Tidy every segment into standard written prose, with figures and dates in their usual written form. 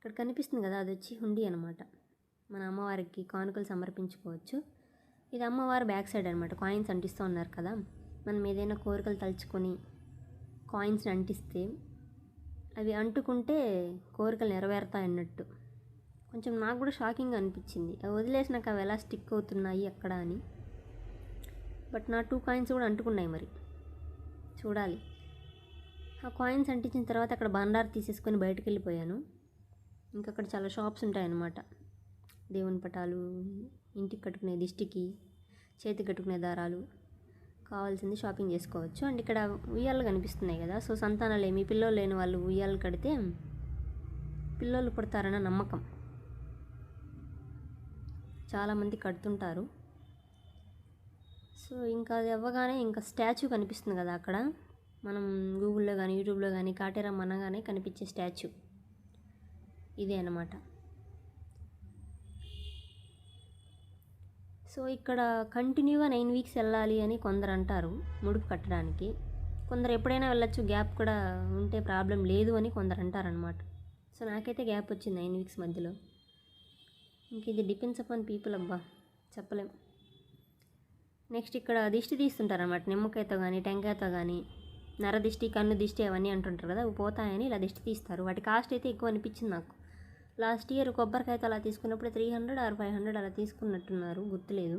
ఇక్కడ కనిపిస్తుంది కదా, అది వచ్చి హుండీ అనమాట. మన అమ్మవారికి కానుకలు సమర్పించుకోవచ్చు. ఇది అమ్మవారి బ్యాక్ సైడ్ అనమాట. కాయిన్స్ అంటిస్తూ ఉన్నారు కదా, మనం ఏదైనా కోరికలు తలుచుకొని కాయిన్స్ని అంటిస్తే అవి అంటుకుంటే కోరికలు నెరవేరుతాయి అన్నట్టు. కొంచెం నాకు కూడా షాకింగ్గా అనిపించింది. అవి వదిలేసినాక అవి ఎలా స్టిక్ అవుతున్నాయి అక్కడ అని. బట్ నా 2 కాయిన్స్ కూడా అంటుకున్నాయి. మరి చూడాలి. ఆ కాయిన్స్ అంటించిన తర్వాత అక్కడ బండారు తీసేసుకొని బయటకు వెళ్ళిపోయాను. ఇంకా అక్కడ చాలా షాప్స్ ఉంటాయన్నమాట. దేవుని పటాలు, ఇంటికి కట్టుకునే దిష్టికి, చేతికి కట్టుకునే దారాలు, కావాల్సింది షాపింగ్ చేసుకోవచ్చు. అండ్ ఇక్కడ ఉయ్యాలు కనిపిస్తున్నాయి కదా, సో సంతానాలేమి పిల్లలు లేని వాళ్ళు ఉయ్యాలు కడితే పిల్లలు పుడతారన్న నమ్మకం. చాలామంది కడుతుంటారు. సో ఇంకా అది అవ్వగానే ఇంకా స్టాచ్యూ కనిపిస్తుంది కదా అక్కడ, మనం గూగుల్లో కానీ యూట్యూబ్లో కానీ కాటేరమ్మ అనగానే కనిపించే స్టాచ్యూ ఇదే అన్నమాట. సో ఇక్కడ కంటిన్యూగా 9 వీక్స్ వెళ్ళాలి అని కొందరు అంటారు ముడుపు కట్టడానికి. కొందరు ఎప్పుడైనా వెళ్ళొచ్చు, గ్యాప్ కూడా ఉంటే ప్రాబ్లం లేదు అని కొందరు అంటారనమాట. సో నాకైతే గ్యాప్ వచ్చింది 9 వీక్స్ మధ్యలో. ఇంక ఇది డిపెండ్స్ అపాన్ పీపుల్ అబ్బా, చెప్పలేం. నెక్స్ట్ ఇక్కడ దిష్టి తీస్తుంటారనమాట, నిమ్మకాయతో కానీ టెంకాయతో కానీ. నరదిష్టి, కన్ను దిష్టి అవన్నీ అంటుంటారు కదా, అవి పోతాయని ఇలా దిష్టి తీస్తారు. వాటి కాస్ట్ అయితే ఎక్కువ అనిపించింది నాకు. లాస్ట్ ఇయర్ కొబ్బరికాయతో అలా తీసుకున్నప్పుడు 300 ఆర్ 500 అలా తీసుకున్నట్టున్నారు, గుర్తులేదు.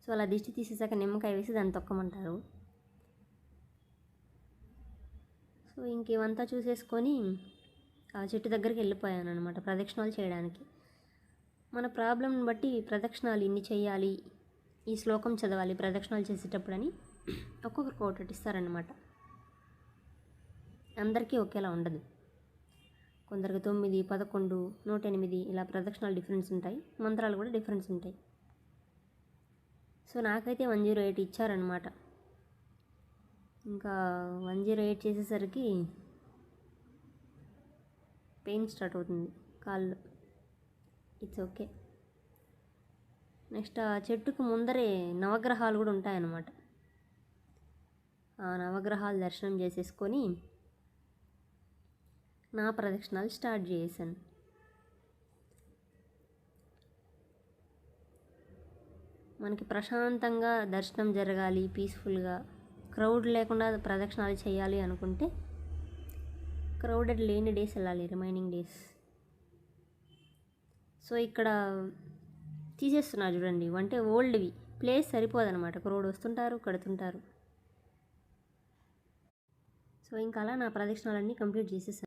సో అలా దిష్టి తీసేసాక నిమ్మకాయ వేసి దాన్ని తొక్కమంటారు. సో ఇంక ఇవంతా చూసేసుకొని ఆ చెట్టు దగ్గరికి వెళ్ళిపోయాను అనమాట ప్రదక్షిణాలు చేయడానికి. మన ప్రాబ్లంని బట్టి ప్రదక్షిణాలు ఇన్ని చేయాలి, ఈ శ్లోకం చదవాలి ప్రదక్షిణాలు చేసేటప్పుడు అని ఒక్కొక్కరికి ఒకటి ఇస్తారనమాట. అందరికీ ఒకేలా ఉండదు. కొందరికి 9, 11, 108 ఇలా ప్రదక్షిణాలు డిఫరెన్స్ ఉంటాయి, మంత్రాలు కూడా డిఫరెన్స్ ఉంటాయి. సో నాకైతే 108 ఇచ్చారనమాట. ఇంకా 108 చేసేసరికి పెయిన్ స్టార్ట్ అవుతుంది కాళ్ళు. It's okay. నెక్స్ట్ ఆ చెట్టుకు ముందరే నవగ్రహాలు కూడా ఉంటాయన్నమాట. ఆ నవగ్రహాలు దర్శనం చేసేసుకొని నా ప్రదక్షిణాలు స్టార్ట్ చేశాను. మనకి ప్రశాంతంగా దర్శనం జరగాలి, పీస్ఫుల్గా, క్రౌడ్ లేకుండా ప్రదక్షిణాలు చేయాలి అనుకుంటే క్రౌడెడ్ లేని డేస్ వెళ్ళాలి, రిమైనింగ్ డేస్. సో ఇక్కడ తీసేస్తున్నారు చూడండి, అంటే ఓల్డ్వి, ప్లేస్ సరిపోదన్నమాట, క్రౌడ్ వస్తుంటారు కడుతుంటారు. సో ఇంకా అలా నా ప్రదక్షిణాలన్నీ కంప్లీట్ చేసేసాను.